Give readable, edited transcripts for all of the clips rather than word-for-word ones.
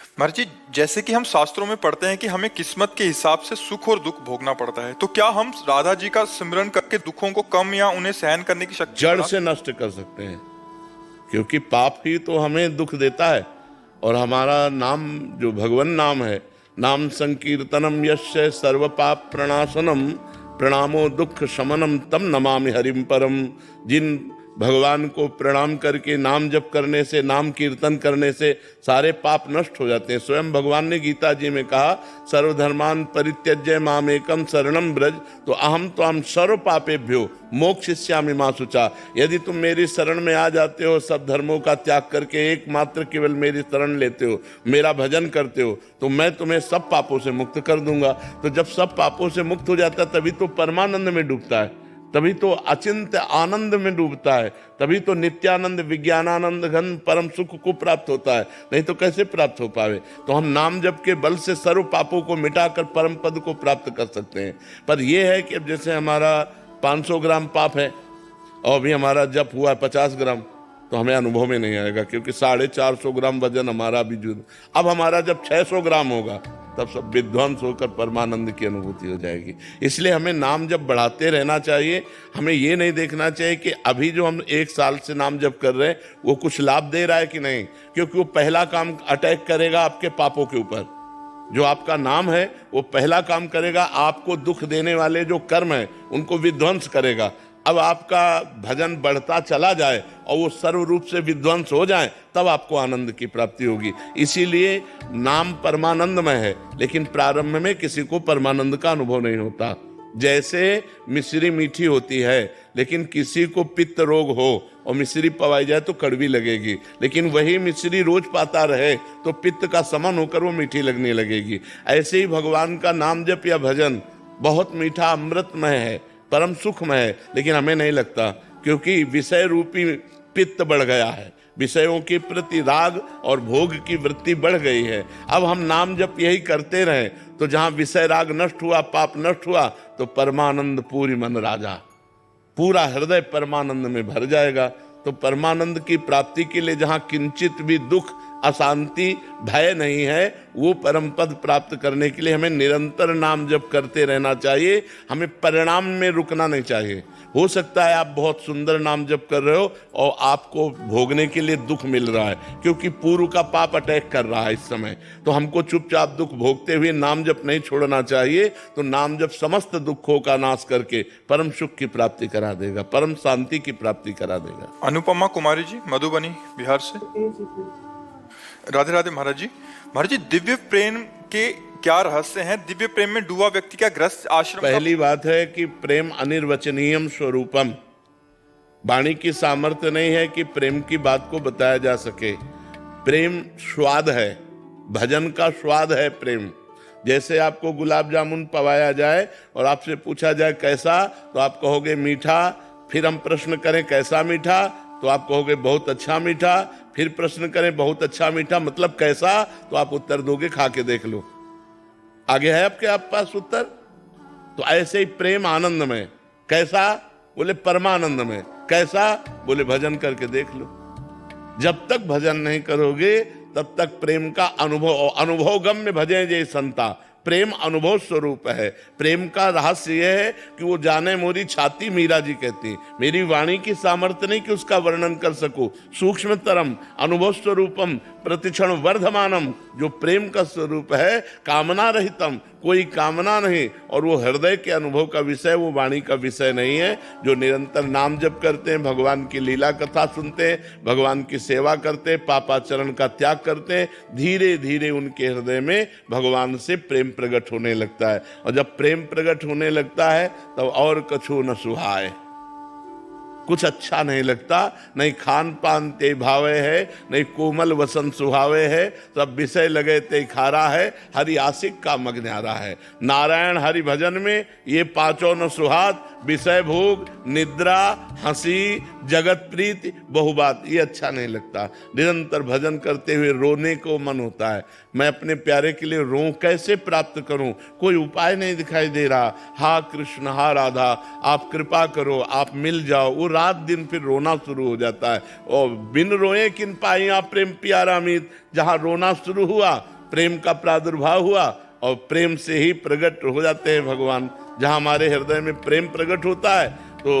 महाराज जी, जैसे कि हम शास्त्रों में पढ़ते हैं कि हमें किस्मत के हिसाब से सुख और दुख भोगना पड़ता है, तो क्या हम राधा जी का सिमरन करके दुखों को कम या उन्हें सहन करने की शक्ति जड़ बढ़ा- से नष्ट कर सकते हैं, क्योंकि पाप ही तो हमें दुख देता है। और हमारा नाम जो भगवान नाम है, नाम संकीर्तनम यस्य सर्व पाप प्रणाशनम प्रणामो दुख शमनम तम नमामि हरिम परम। जिन भगवान को प्रणाम करके नाम जप करने से, नाम कीर्तन करने से सारे पाप नष्ट हो जाते हैं। स्वयं भगवान ने गीता जी में कहा, सर्वधर्मान परित्यज्य मामेकम शरणम ब्रज, तो अहम त्वाम सर्व पापेभ्यो मोक्षयिष्यामि मा शुचा। यदि तुम मेरी शरण में आ जाते हो, सब धर्मों का त्याग करके एकमात्र केवल मेरी शरण लेते हो, मेरा भजन करते हो, तो मैं तुम्हें सब पापों से मुक्त कर दूंगा। तो जब सब पापों से मुक्त हो जाता है तभी तो परमानंद में डूबता है, तभी तो अचिंत्य आनंद में डूबता है, तभी तो नित्यानंद विज्ञानानंद घन परम सुख को प्राप्त होता है। नहीं तो कैसे प्राप्त हो पावे। तो हम नाम जप के बल से सर्व पापों को मिटाकर परम पद को प्राप्त कर सकते हैं। पर यह है कि अब जैसे हमारा 500 ग्राम पाप है और अभी हमारा जप हुआ है 50 ग्राम, तो हमें अनुभव में नहीं आएगा, क्योंकि 450 ग्राम वजन हमारा भी जुड़। अब हमारा जब 600 ग्राम होगा तब सब विध्वंस होकर परमानंद की अनुभूति हो जाएगी। इसलिए हमें नाम जप बढ़ाते रहना चाहिए। हमें ये नहीं देखना चाहिए कि अभी जो हम 1 साल से नाम जप कर रहे हैं वो कुछ लाभ दे रहा है कि नहीं, क्योंकि वो पहला काम अटैक करेगा आपके पापों के ऊपर। जो आपका नाम है वो पहला काम करेगा, आपको दुख देने वाले जो कर्म है उनको विध्वंस करेगा। अब आपका भजन बढ़ता चला जाए और वो सर्व रूप से विध्वंस हो जाए, तब आपको आनंद की प्राप्ति होगी। इसीलिए नाम परमानंदमय है, लेकिन प्रारंभ में किसी को परमानंद का अनुभव नहीं होता। जैसे मिश्री मीठी होती है, लेकिन किसी को पित्त रोग हो और मिश्री पवाई जाए तो कड़वी लगेगी, लेकिन वही मिश्री रोज पाता रहे तो पित्त का समन होकर वो मीठी लगने लगेगी। ऐसे ही भगवान का नाम जप या भजन बहुत मीठा अमृतमय है, परम सुखमय है, लेकिन हमें नहीं लगता, क्योंकि विषय रूपी पित्त बढ़ गया है, विषयों के प्रति राग और भोग की वृत्ति बढ़ गई है। अब हम नाम जप यही करते रहें तो जहां विषय राग नष्ट हुआ, पाप नष्ट हुआ, तो परमानंद पूरी मन राजा, पूरा हृदय परमानंद में भर जाएगा। तो परमानंद की प्राप्ति के लिए जहां किंचित भी दुख, अशांति, भय नहीं है, वो परम पद प्राप्त करने के लिए हमें निरंतर नाम जप करते रहना चाहिए। हमें परिणाम में रुकना नहीं चाहिए। हो सकता है आप बहुत सुंदर नाम जप कर रहे हो और आपको भोगने के लिए दुख मिल रहा है, क्योंकि पूर्व का पाप अटैक कर रहा है इस समय। तो हमको चुपचाप दुख भोगते हुए नाम जप नहीं छोड़ना चाहिए। तो नाम जप समस्त दुखों का नाश करके परम सुख की प्राप्ति करा देगा, परम शांति की प्राप्ति करा देगा। अनुपमा कुमारी जी, मधुबनी, बिहार से। राधे राधे महाराज जी। महाराज जी, दिव्य प्रेम के क्या रहस्य हैं? दिव्य प्रेम में डूबा व्यक्ति क्या ग्रस्त आश्रम का- पहली बात है कि प्रेम अनिर्वचनीयम स्वरूपम। वाणी की सामर्थ्य नहीं है कि प्रेम की बात को बताया जा सके। प्रेम स्वाद है, भजन का स्वाद है प्रेम। जैसे आपको गुलाब जामुन पवाया जाए और आपसे पूछा जाए कैसा, तो आप कहोगे मीठा। फिर हम प्रश्न करें कैसा मीठा, तो आप कहोगे बहुत अच्छा मीठा। फिर प्रश्न करें बहुत अच्छा मीठा मतलब कैसा, तो आप उत्तर दोगे खा के देख लो। आगे है आपके आप पास उत्तर। तो ऐसे ही प्रेम आनंद में। कैसा? बोले परमानंद में। कैसा? बोले भजन करके देख लो। जब तक भजन नहीं करोगे तब तक प्रेम का अनुभव गम्य भजे जय संता। प्रेम अनुभव स्वरूप है। प्रेम का रहस्य यह है कि वो जाने मोरी छाती, मीरा जी कहती, मेरी वाणी की सामर्थ्य नहीं कि उसका वर्णन कर सकूं। सूक्ष्मतरम अनुभव स्वरूपम प्रतिक्षण वर्धमानम, जो प्रेम का स्वरूप है, कामना रहितम, कोई कामना नहीं, और वो हृदय के अनुभव का विषय, वो वाणी का विषय नहीं है। जो निरंतर नाम जप करते हैं, भगवान की लीला कथा सुनते हैं, भगवान की सेवा करते हैं, पापाचरण का त्याग करते हैं, धीरे धीरे उनके हृदय में भगवान से प्रेम प्रकट होने लगता है। और जब प्रेम प्रकट होने लगता है तब और कछु न सुहाए, कुछ अच्छा नहीं लगता। नहीं खान पान ते भावे है, नहीं कोमल वसन सुहावे है, सब विषय लगे ते खारा है, हरि आशिक का मग न्यारा है। नारायण हरि भजन में ये पांचों न सुहात, विषय भोग, निद्रा, हंसी, जगत प्रीति, बहुबात, ये अच्छा नहीं लगता। निरंतर भजन करते हुए रोने को मन होता है, मैं अपने प्यारे के लिए रो, कैसे प्राप्त करूं, कोई उपाय नहीं दिखाई दे रहा। हा कृष्ण, हा राधा, आप कृपा करो, आप मिल जाओ। वो रात दिन फिर रोना शुरू हो जाता है। और बिन रोए किन पाइया प्रेम प्यारा मीत, जहां रोना शुरू हुआ प्रेम का प्रादुर्भाव हुआ, और प्रेम से ही प्रकट हो जाते हैं भगवान। जहां हमारे हृदय में प्रेम प्रकट होता है तो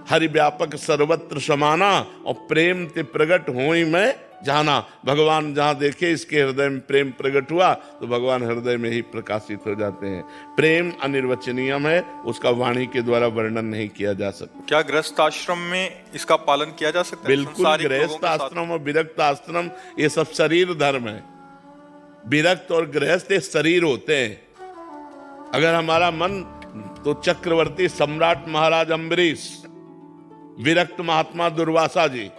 हरि व्यापक सर्वत्र समाना, और प्रेम ते प्रकट होई मैं जाना। भगवान जहां देखे इसके हृदय में प्रेम प्रकट हुआ तो भगवान हृदय में ही प्रकाशित हो जाते हैं। प्रेम अनिर्वचनीयम है, उसका वाणी के द्वारा वर्णन नहीं किया जा सकता। क्या गृहस्थ आश्रम में इसका पालन किया जा सकता है? बिल्कुल, संसारिक लोगों गृहस्थ के साथ? आश्रम और विरक्त आश्रम ये सब शरीर धर्म है। विरक्त और गृहस्थ ये शरीर होते हैं। अगर हमारा मन तो चक्रवर्ती सम्राट महाराज अम्बरीश, विरक्त महात्मा दुर्वासा जी,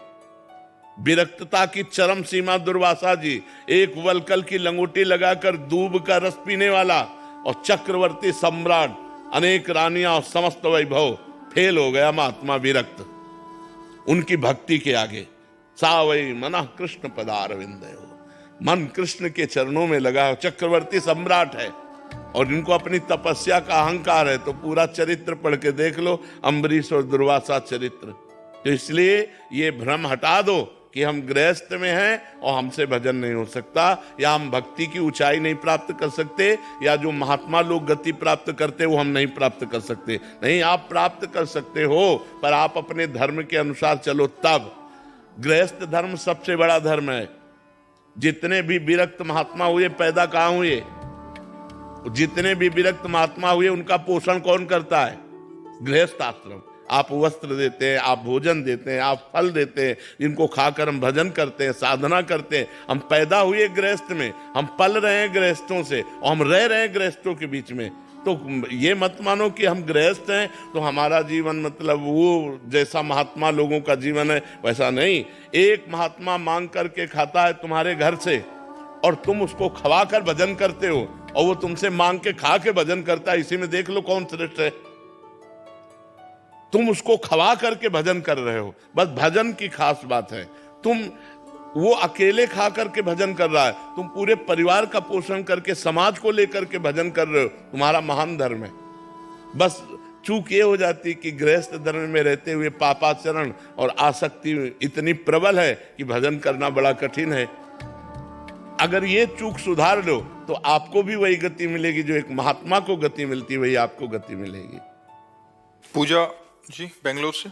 विरक्तता की चरम सीमा दुर्वासा जी, एक वलकल की लंगोटी लगाकर दूब का रस पीने वाला, और चक्रवर्ती सम्राट, अनेक रानियां और समस्त वैभव, फेल हो गया महात्मा विरक्त उनकी भक्ति के आगे। सावई मना कृष्ण पदारविंद, मन कृष्ण के चरणों में लगा। चक्रवर्ती सम्राट है और इनको अपनी तपस्या का अहंकार है, तो पूरा चरित्र पढ़ के देख लो, अम्बरीश और दुर्वासा चरित्र। तो इसलिए ये भ्रम हटा दो कि हम गृहस्थ में हैं और हमसे भजन नहीं हो सकता, या हम भक्ति की ऊंचाई नहीं प्राप्त कर सकते, या जो महात्मा लोग गति प्राप्त करते वो हम नहीं प्राप्त कर सकते। नहीं, आप प्राप्त कर सकते हो, पर आप अपने धर्म के अनुसार चलो तब। गृहस्थ धर्म सबसे बड़ा धर्म है। जितने भी विरक्त महात्मा हुए पैदा कहां हुए? जितने भी विरक्त महात्मा हुए उनका पोषण कौन करता है? गृहस्थ आश्रम। आप वस्त्र देते हैं, आप भोजन देते हैं, आप फल देते हैं, जिनको खाकर हम भजन करते हैं, साधना करते हैं। हम पैदा हुए गृहस्थ में, हम पल रहे हैं गृहस्थों से, और हम रह रहे हैं गृहस्थों के बीच में। तो ये मत मानो कि हम गृहस्थ हैं तो हमारा जीवन मतलब वो जैसा महात्मा लोगों का जीवन है वैसा नहीं। एक महात्मा मांग करके खाता है तुम्हारे घर से, और तुम उसको खवा कर भजन करते हो, और वो तुमसे मांग के खा के भजन करता है। इसी में देख लो कौन श्रेष्ठ है। तुम उसको खवा करके भजन कर रहे हो, बस भजन की खास बात है। वो अकेले खा करके भजन कर रहा है, तुम पूरे परिवार का पोषण करके समाज को लेकर के भजन कर रहे हो, तुम्हारा महान धर्म है। बस चूक ये हो जाती कि गृहस्थ धर्म में रहते हुए पापाचरण और आसक्ति इतनी प्रबल है कि भजन करना बड़ा कठिन है। अगर ये चूक सुधार लो तो आपको भी वही गति मिलेगी जो एक महात्मा को गति मिलती, वही आपको गति मिलेगी। पूजा जी बेंगलोर से।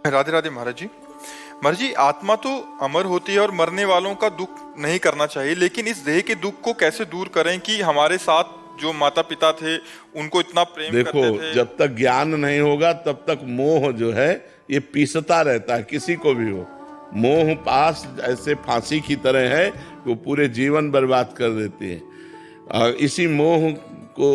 राधे राधे महाराज जी। महाराज जी, आत्मा तो अमर होती है और मरने वालों का दुख नहीं करना चाहिए, लेकिन इस देह के दुख को कैसे दूर करें कि हमारे साथ जो माता पिता थे उनको इतना प्रेम देखो, करते थे। जब तक ज्ञान नहीं होगा तब तक मोह जो है ये पीसता रहता है, किसी को भी हो। मोह पास ऐसे फांसी की तरह है, वो पूरे जीवन बर्बाद कर देती है। और इसी मोह को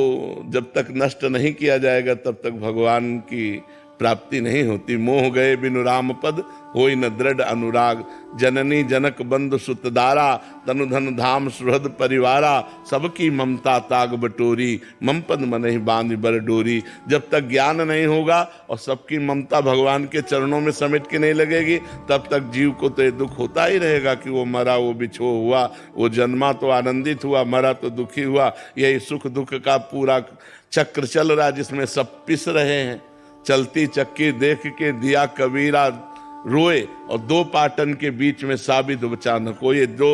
जब तक नष्ट नहीं किया जाएगा तब तक भगवान की प्राप्ति नहीं होती। मोह गए बिनु राम पद, होई न दृढ़ अनुराग। जननी जनक बंधु सुतदारा, तनु धन धाम सुहृद परिवारा। सबकी ममता ताग बटोरी, मम पद मनहि बांध बर डोरी। जब तक ज्ञान नहीं होगा और सबकी ममता भगवान के चरणों में समेट के नहीं लगेगी, तब तक जीव को तो ये दुख होता ही रहेगा कि वो मरा, वो बिछो हुआ, वो जन्मा तो आनंदित हुआ, मरा तो दुखी हुआ। यही सुख दुख का पूरा चक्र चल रहा है जिसमें सब पिस रहे हैं। चलती चक्की देख के दिया कबीरा रोए, और दो पाटन के बीच में साबित बचा न कोई। ये जो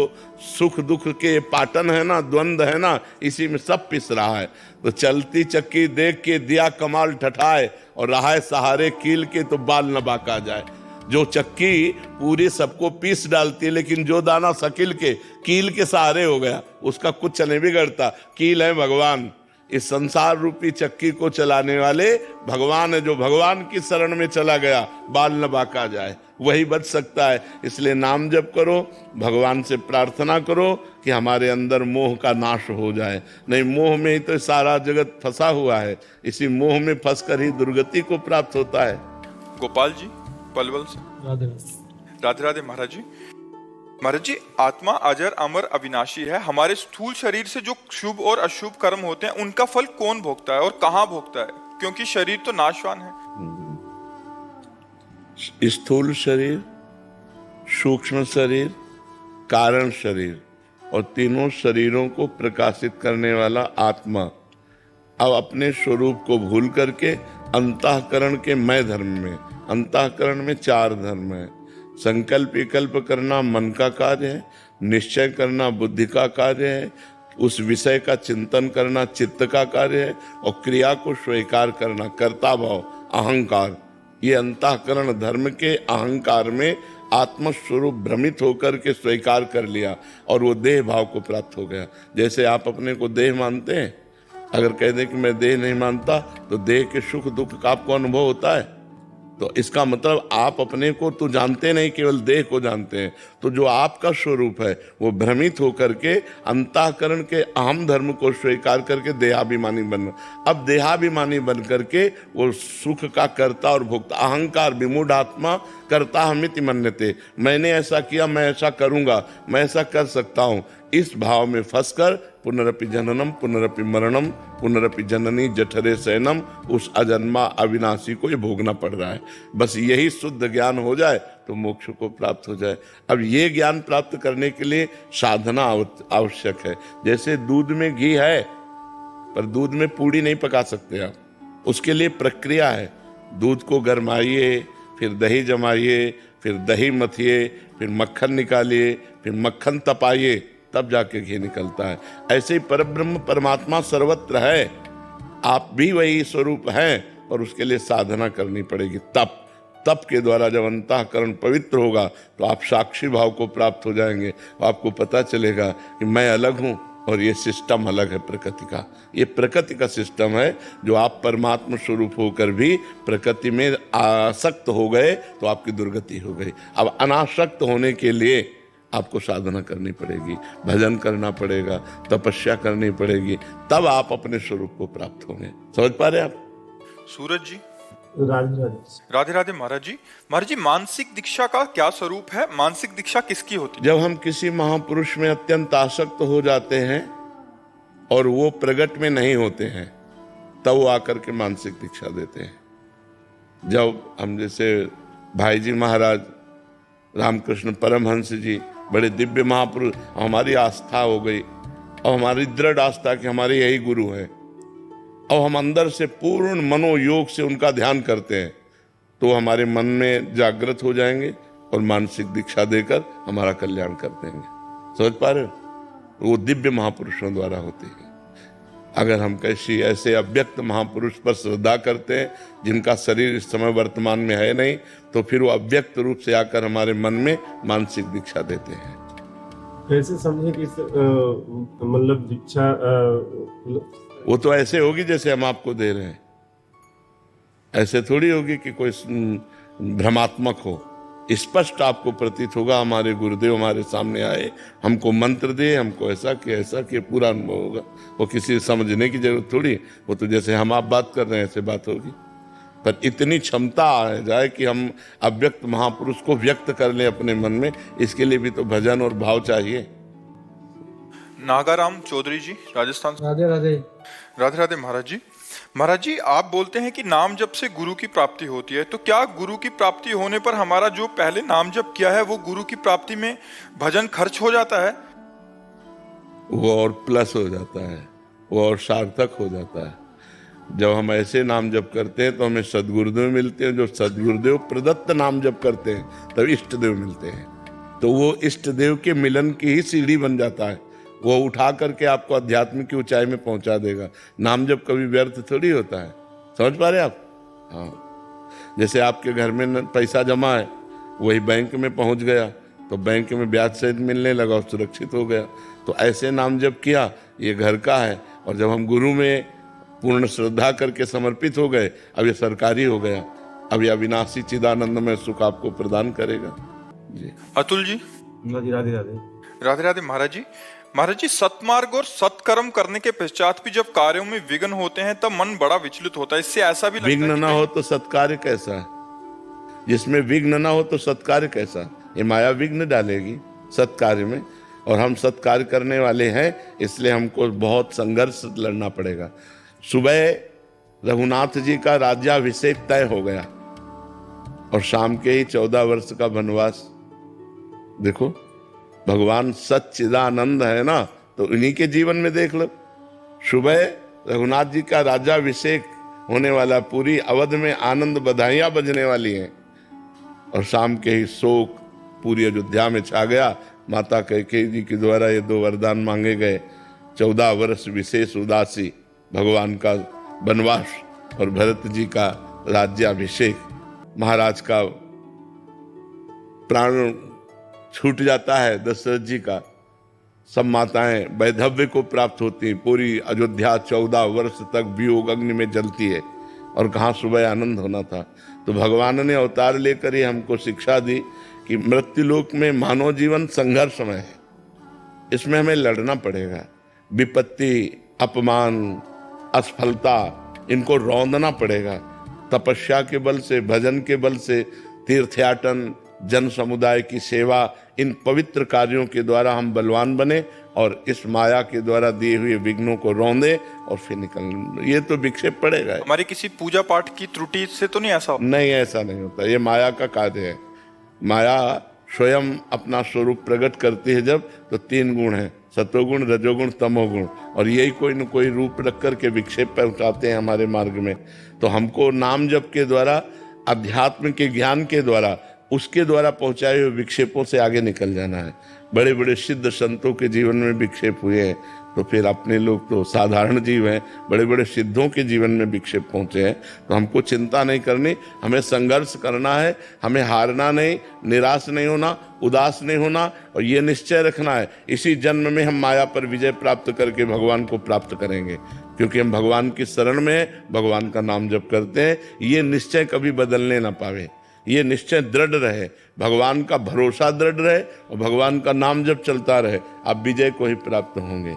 सुख दुख के पाटन है ना, द्वंद्व है ना, इसी में सब पिस रहा है। तो चलती चक्की देख के दिया कमाल ठठाए, और रहा है सहारे कील के तो बाल न बाका जाए। जो चक्की पूरी सबको पीस डालती है, लेकिन जो दाना सकिल के कील के सहारे हो गया उसका कुछ नहीं बिगड़ता। कील है भगवान। इस संसार रूपी चक्की को चलाने वाले भगवान है। जो भगवान की शरण में चला गया बाल न बाका जाए, वही बच सकता है। इसलिए नाम जप करो, भगवान से प्रार्थना करो कि हमारे अंदर मोह का नाश हो जाए। नहीं, मोह में ही तो सारा जगत फंसा हुआ है। इसी मोह में फंसकर ही दुर्गति को प्राप्त होता है। गोपाल जी पलवल से। राधे राधे महाराज जी। महाराज जी, आत्मा अजर अमर अविनाशी है। हमारे स्थूल शरीर से जो शुभ और अशुभ कर्म होते हैं उनका फल कौन भोगता है और कहाँ भोगता है? क्योंकि शरीर तो नाशवान है। स्थूल शरीर, सूक्ष्म शरीर, कारण शरीर और तीनों शरीरों को प्रकाशित करने वाला आत्मा अब अपने स्वरूप को भूल करके अंतःकरण के मैं धर्म में, अंतःकरण में 4 धर्म है। संकल्प विकल्प करना मन का कार्य है, निश्चय करना बुद्धि का कार्य है, उस विषय का चिंतन करना चित्त का कार्य है और क्रिया को स्वीकार करना कर्ता भाव अहंकार। ये अंतःकरण धर्म के अहंकार में आत्मस्वरूप भ्रमित होकर के स्वीकार कर लिया और वो देह भाव को प्राप्त हो गया। जैसे आप अपने को देह मानते हैं, अगर कह दें कि मैं देह नहीं मानता तो देह के सुख दुख का आपको अनुभव होता है। तो इसका मतलब आप अपने को तो जानते नहीं, केवल देह को जानते हैं। तो जो आपका स्वरूप है वो भ्रमित होकर के अंतःकरण के अहम धर्म को स्वीकार करके देहाभिमानी बन, अब देहाभिमानी बन करके वो सुख का कर्ता और भोक्ता, अहंकार विमूढ़ आत्मा कर्ता हमिति मन्यते, मैंने ऐसा किया, मैं ऐसा करूंगा, मैं ऐसा कर सकता हूं, इस भाव में फंसकर पुनरपि जननम पुनरपि मरणम पुनरपि जननी जठरे शयनम, उस अजन्मा अविनाशी को ये भोगना पड़ रहा है। बस यही शुद्ध ज्ञान हो जाए तो मोक्ष को प्राप्त हो जाए। अब ये ज्ञान प्राप्त करने के लिए साधना आवश्यक है। जैसे दूध में घी है पर दूध में पूड़ी नहीं पका सकते आप, उसके लिए प्रक्रिया है। दूध को गरमाइए, फिर दही जमाइए, फिर दही मथिए, फिर मक्खन निकालिए, फिर मक्खन तपाइए, तब जाके घी निकलता है। ऐसे ही परब्रह्म परमात्मा सर्वत्र है, आप भी वही स्वरूप हैं और उसके लिए साधना करनी पड़ेगी। तप के द्वारा जब अंतःकरण पवित्र होगा तो आप साक्षी भाव को प्राप्त हो जाएंगे। आपको पता चलेगा कि मैं अलग हूं और ये सिस्टम अलग है प्रकृति का। ये प्रकृति का सिस्टम है जो आप परमात्मा स्वरूप होकर भी प्रकृति में आसक्त हो गए तो आपकी दुर्गति हो गई। अब अनासक्त होने के लिए आपको साधना करनी पड़ेगी, भजन करना पड़ेगा, तपस्या करनी पड़ेगी, तब आप अपने स्वरूप को प्राप्त होंगे। समझ पा रहे हैं आप? सूरज जी, राधे राधे महाराज जी। महाराज जी, मानसिक दीक्षा का क्या स्वरूप है? मानसिक दीक्षा किसकी होती है? जब हम किसी महापुरुष में अत्यंत आसक्त हो जाते हैं और वो प्रकट में नहीं होते हैं, तब वो आकर के मानसिक दीक्षा देते हैं। जब हम जैसे भाई जी महाराज, रामकृष्ण परमहंस जी, बड़े दिव्य महापुरुष, हमारी आस्था हो गई और हमारी दृढ़ आस्था कि हमारे यही गुरु हैं, और हम अंदर से पूर्ण मनोयोग से उनका ध्यान करते हैं, तो हमारे मन में जागृत हो जाएंगे और मानसिक दीक्षा देकर हमारा कल्याण कर देंगे। समझ पा रहे हो? वो दिव्य महापुरुषों द्वारा होती है। अगर हम कैसी ऐसे अव्यक्त महापुरुष पर श्रद्धा करते हैं जिनका शरीर इस समय वर्तमान में है नहीं, तो फिर वो अव्यक्त रूप से आकर हमारे मन में मानसिक दीक्षा देते हैं। कैसे समझे कि मतलब दीक्षा वो तो ऐसे होगी जैसे हम आपको दे रहे हैं, ऐसे थोड़ी होगी कि कोई भ्रमात्मक हो। स्पष्ट आपको प्रतीत होगा हमारे गुरुदेव हमारे सामने आए, हमको मंत्र दे, हमको ऐसा कि पूरा अनुभव होगा। वो किसी समझने की जरूरत थोड़ी, वो तो जैसे हम आप बात कर रहे हैं ऐसे बात होगी। पर इतनी क्षमता आ जाए कि हम अव्यक्त महापुरुष को व्यक्त कर लें अपने मन में, इसके लिए भी तो भजन और भाव चाहिए। नागाराम चौधरी जी, राजस्थान से। राधे राधे। राधे राधे महाराज जी। महाराज जी, आप बोलते हैं कि नाम जप से गुरु की प्राप्ति होती है, तो क्या गुरु की प्राप्ति होने पर हमारा जो पहले नाम जप किया है वो गुरु की प्राप्ति में भजन खर्च हो जाता है? वो और प्लस हो जाता है, वो और सार्थक हो जाता है। जब हम ऐसे नाम जप करते हैं तो हमें सदगुरुदेव मिलते हैं, जो सदगुरुदेव प्रदत्त नाम जप करते हैं तब इष्ट देव मिलते हैं। तो वो इष्ट देव के मिलन की ही सीढ़ी बन जाता है, वो उठा करके आपको अध्यात्म की ऊंचाई में पहुंचा देगा। नाम जब कभी व्यर्थ थोड़ी होता है। समझ पा रहे आप? हाँ, जैसे आपके घर में पैसा जमा है, वही बैंक में पहुंच गया तो बैंक में ब्याज सहित मिलने लगा और सुरक्षित हो गया। तो ऐसे नाम जब किया, ये घर का है, और जब हम गुरु में पूर्ण श्रद्धा करके समर्पित हो गए, अब ये सरकारी हो गया, अब ये अविनाशी चिदानंदमय सुख आपको प्रदान करेगा। जी अतुल जी। राधे राधे। राधे राधे महाराज जी। महाराज जी, सत्मार्ग और सत्कर्म करने के पश्चात भी जब कार्यों में विघ्न होते हैं तब मन बड़ा विचलित होता है। इससे ऐसा भी लगता है विघ्न ना हो तो सत्कार्य कैसा है? जिसमें विघ्न ना हो तो सत्कार्य कैसा? ये माया विघ्न डालेगी सत्कार्य में, और हम सत्कार्य करने वाले हैं, इसलिए हमको बहुत संघर्ष लड़ना पड़ेगा। सुबह रघुनाथ जी का राज्याभिषेक तय हो गया और शाम के ही 14 वर्ष का वनवास। देखो भगवान सच्चिदानंद है ना, तो इन्हीं के जीवन में देख लो। सुबह रघुनाथ जी का राज्याभिषेक होने वाला, पूरी अवध में आनंद बधाइयां बजने वाली हैं, और शाम के ही शोक पूरी अयोध्या में छा गया। माता कैकेयी जी के द्वारा ये 2 वरदान मांगे गए, 14 वर्ष विशेष उदासी, भगवान का वनवास, और भरत जी का राज्याभिषेक। महाराज का प्राण छूट जाता है दशरथ जी का, सब माताएं वैधव्य को प्राप्त होती हैं। पूरी अयोध्या 14 वर्ष तक वियोग अग्नि में जलती है, और कहाँ सुबह आनंद होना था। तो भगवान ने अवतार लेकर ही हमको शिक्षा दी कि मृत्युलोक में मानव जीवन संघर्षमय है, इसमें हमें लड़ना पड़ेगा। विपत्ति, अपमान, असफलता, इनको रौंदना पड़ेगा। तपस्या के बल से, भजन के बल से, तीर्थयाटन, जन समुदाय की सेवा, इन पवित्र कार्यों के द्वारा हम बलवान बने और इस माया के द्वारा दिए हुए विघ्नों को रौंदे और फिर निकल। ये तो विक्षेप पड़ेगा। हमारी किसी पूजा पाठ की त्रुटि से तो नहीं ऐसा? नहीं, ऐसा नहीं होता। ये माया का कार्य है। माया स्वयं अपना स्वरूप प्रकट करती है जब, तो 3 गुण है, सतोगुण, रजोगुण, तमोगुण, और यही कोई न कोई रूप रख करके विक्षेप पहुंचाते हैं हमारे मार्ग में। तो हमको नाम जप के द्वारा, अध्यात्म के ज्ञान के द्वारा, उसके द्वारा पहुंचाए हुए विक्षेपों से आगे निकल जाना है। बड़े बड़े सिद्ध संतों के जीवन में विक्षेप हुए हैं, तो फिर अपने लोग तो साधारण जीव हैं, बड़े बड़े सिद्धों के जीवन में विक्षेप पहुंचे हैं। तो हमको चिंता नहीं करनी, हमें संघर्ष करना है, हमें हारना नहीं, निराश नहीं होना, उदास नहीं होना, और ये निश्चय रखना है इसी जन्म में हम माया पर विजय प्राप्त करके भगवान को प्राप्त करेंगे, क्योंकि हम भगवान की शरण में हैं, भगवान का नाम जप करते हैं। ये निश्चय कभी बदलने ना पावे, ये निश्चय दृढ़ रहे, भगवान का भरोसा दृढ़ रहे और भगवान का नाम जब चलता रहे, आप विजय को ही प्राप्त होंगे।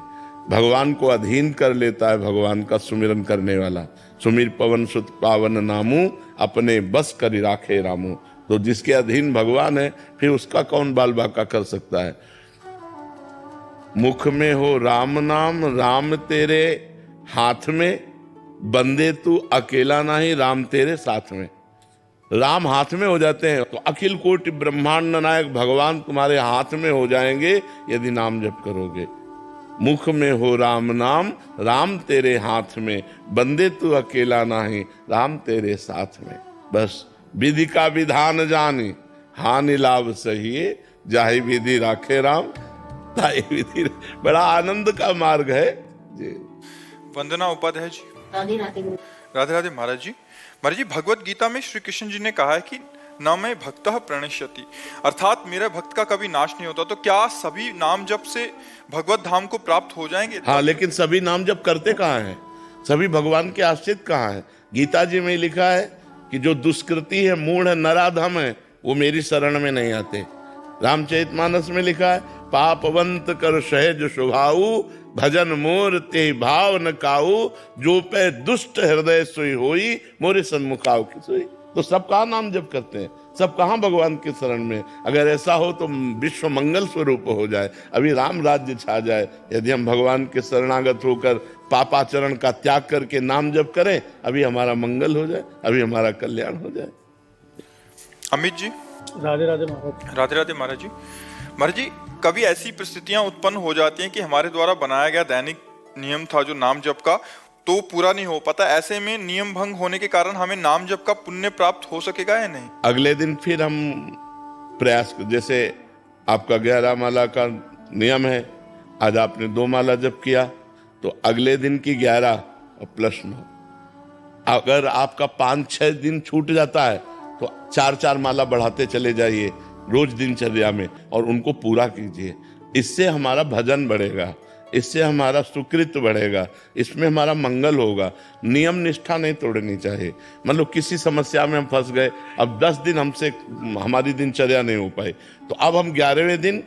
भगवान को अधीन कर लेता है भगवान का सुमिरन करने वाला। सुमिर पवन सुत पावन नामू, अपने बस करि राखे रामू। तो जिसके अधीन भगवान है, फिर उसका कौन बाल बाका कर सकता है। मुख में हो राम नाम, राम तेरे हाथ में, बंदे तू अकेला नहीं, राम तेरे साथ में। राम हाथ में हो जाते हैं तो अखिल कोटि ब्रह्मांड नायक भगवान तुम्हारे हाथ में हो जाएंगे यदि नाम जप करोगे। मुख में हो राम नाम, राम तेरे हाथ में, बंदे तू अकेला नहीं, राम तेरे साथ में। बस विधि का विधान जानी, हानि लाभ सही, जाहि विधि राखे राम, ताहि विधि। बड़ा आनंद का मार्ग है जी। वंदना उपाध्याय जी। राधे राधे। राधे राधे महाराज जी। महाराज जी, भगवत गीता में श्री कृष्ण जी ने कहा है कि न मैं भक्तः प्रणश्यति, अर्थात मेरा भक्त का कभी नाश नहीं होता। तो क्या सभी नाम जप से भगवत धाम को प्राप्त हो जाएंगे? हाँ, लेकिन सभी नाम जप करते कहाँ हैं? सभी भगवान के आश्रित कहाँ हैं? गीता जी में लिखा है कि जो दुष्कृति है, मूढ़ है, नराधम है, वो मेरी शरण में नहीं आते। रामचरितमानस में लिखा है, पापवंत कर सहज स्वभाऊ, भजन मोर ते भाव न काऊ, जो पे दुष्ट हृदय सोई होई, मोरे सन्मुखाव की सोई। तो सब कहाँ नाम जप करते हैं? सब कहाँ भगवान के शरण में? अगर ऐसा हो तो विश्व मंगल स्वरूप हो जाए, अभी राम राज्य छा जाए। यदि हम भगवान के शरणागत होकर पापाचरण का त्याग करके नाम जप करें, अभी हमारा मंगल हो जाए, अभी हमारा कल्याण हो जाए। अमित जी। राधे राधे महाराज। राधे राधे महाराज जी। महाराज जी, कभी ऐसी परिस्थितियां उत्पन्न हो जाती हैं कि हमारे द्वारा बनाया गया दैनिक नियम था जो नाम जप का, तो पूरा नहीं हो पाता। ऐसे में नियम भंग होने के कारण हमें नाम जप का पुण्य प्राप्त हो सकेगा या नहीं? अगले दिन फिर हम प्रयास, जैसे आपका 11 माला का नियम है, आज आपने 2 माला जप किया, तो अगले दिन की 11 और प्लस 9। अगर आपका 5-6 दिन छूट जाता है तो 4-4 माला बढ़ाते चले जाइए रोज दिनचर्या में, और उनको पूरा कीजिए। इससे हमारा भजन बढ़ेगा, इससे हमारा सुकृत बढ़ेगा, इसमें हमारा मंगल होगा। नियम निष्ठा नहीं तोड़नी चाहिए। मतलब किसी समस्या में हम फंस गए, अब 10 दिन हमसे हमारी दिनचर्या नहीं हो पाई, तो अब हम 11वें दिन,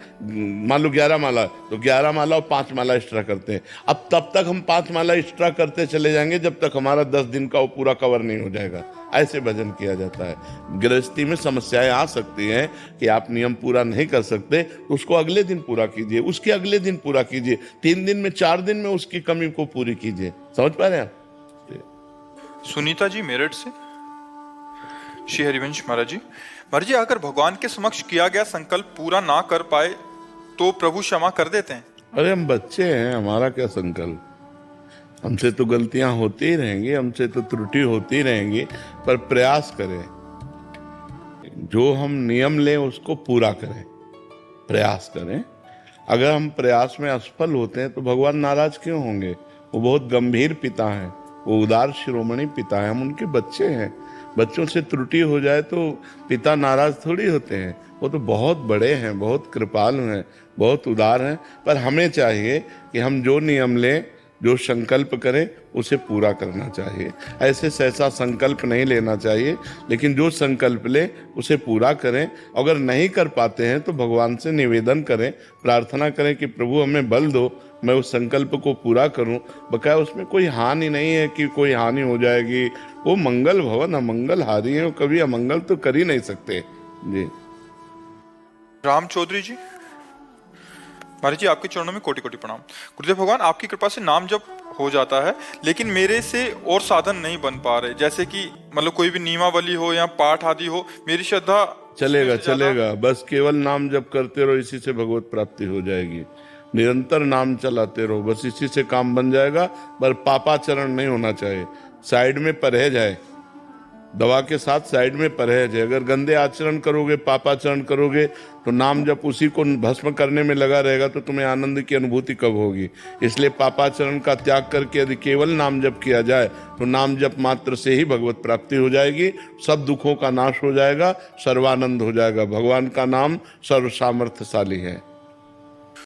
मान लो 11 माला, तो 11 माला और 5 माला एक्स्ट्रा करते हैं। अब तब तक हम 5 माला एक्स्ट्रा करते चले जाएंगे जब तक हमारा 10 दिन का वो पूरा कवर नहीं हो जाएगा। ऐसे भजन किया जाता है। गृहस्थी में समस्याएं आ सकती हैं कि आप नियम पूरा नहीं कर सकते, तो उसको अगले दिन पूरा कीजिए, उसके अगले दिन पूरा कीजिए, 3 दिन में 4 दिन में उसकी कमी को पूरी कीजिए। समझ पा रहे हैं आप? सुनीता जी मेरठ से। श्री हरिवंश महाराज जी अगर भगवान के समक्ष किया गया संकल्प पूरा ना कर पाए तो प्रभु क्षमा कर देते हैं? अरे हम बच्चे हैं, हमारा क्या संकल्प, हमसे तो गलतियां होती ही रहेंगी, हमसे तो त्रुटि होती रहेंगी, पर प्रयास करें, जो हम नियम लें उसको पूरा करें, प्रयास करें। अगर हम प्रयास में असफल होते हैं तो भगवान नाराज क्यों होंगे? वो बहुत गंभीर पिता हैं, वो उदार शिरोमणि पिता हैं, हम उनके बच्चे हैं। बच्चों से त्रुटि हो जाए तो पिता नाराज थोड़ी होते हैं, वो तो बहुत बड़े हैं, बहुत कृपालु हैं, बहुत उदार हैं। पर हमें चाहिए कि हम जो नियम लें, जो संकल्प करें, उसे पूरा करना चाहिए। ऐसे सहसा संकल्प नहीं लेना चाहिए, लेकिन जो संकल्प ले उसे पूरा करें। अगर नहीं कर पाते हैं तो भगवान से निवेदन करें, प्रार्थना करें कि प्रभु हमें बल दो, मैं उस संकल्प को पूरा करूं। बकाया उसमें कोई हानि नहीं है कि कोई हानि हो जाएगी। वो मंगल भवन अमंगल हारी है, वो कभी अमंगल तो कर ही नहीं सकते जी। राम चौधरी जी महाराज जी आपके चरणों में कोटि कोटि प्रणाम। गुरुदेव भगवान आपकी कृपा से नाम जप हो जाता है, लेकिन मेरे से और साधन नहीं बन पा रहे, जैसे कि मतलब कोई भी नियमावली हो या पाठ आदि हो। मेरी श्रद्धा चलेगा, बस केवल नाम जप करते रहो, इसी से भगवत प्राप्ति हो जाएगी। निरंतर नाम चलाते रहो, बस इसी से काम बन जाएगा। पर पापाचरण नहीं होना चाहिए, साइड में परहेज है, दवा के साथ साइड में परहेज है। अगर गंदे आचरण करोगे, पापाचरण करोगे, तो नाम जब उसी को भस्म करने में लगा रहेगा तो तुम्हें आनंद की अनुभूति कब होगी? इसलिए पापाचरण का त्याग करके यदि केवल नाम जप किया जाए तो नाम जप मात्र से ही भगवत प्राप्ति हो जाएगी, सब दुखों का नाश हो जाएगा, सर्वानंद हो जाएगा। भगवान का नाम सर्व सामर्थ्यशाली है।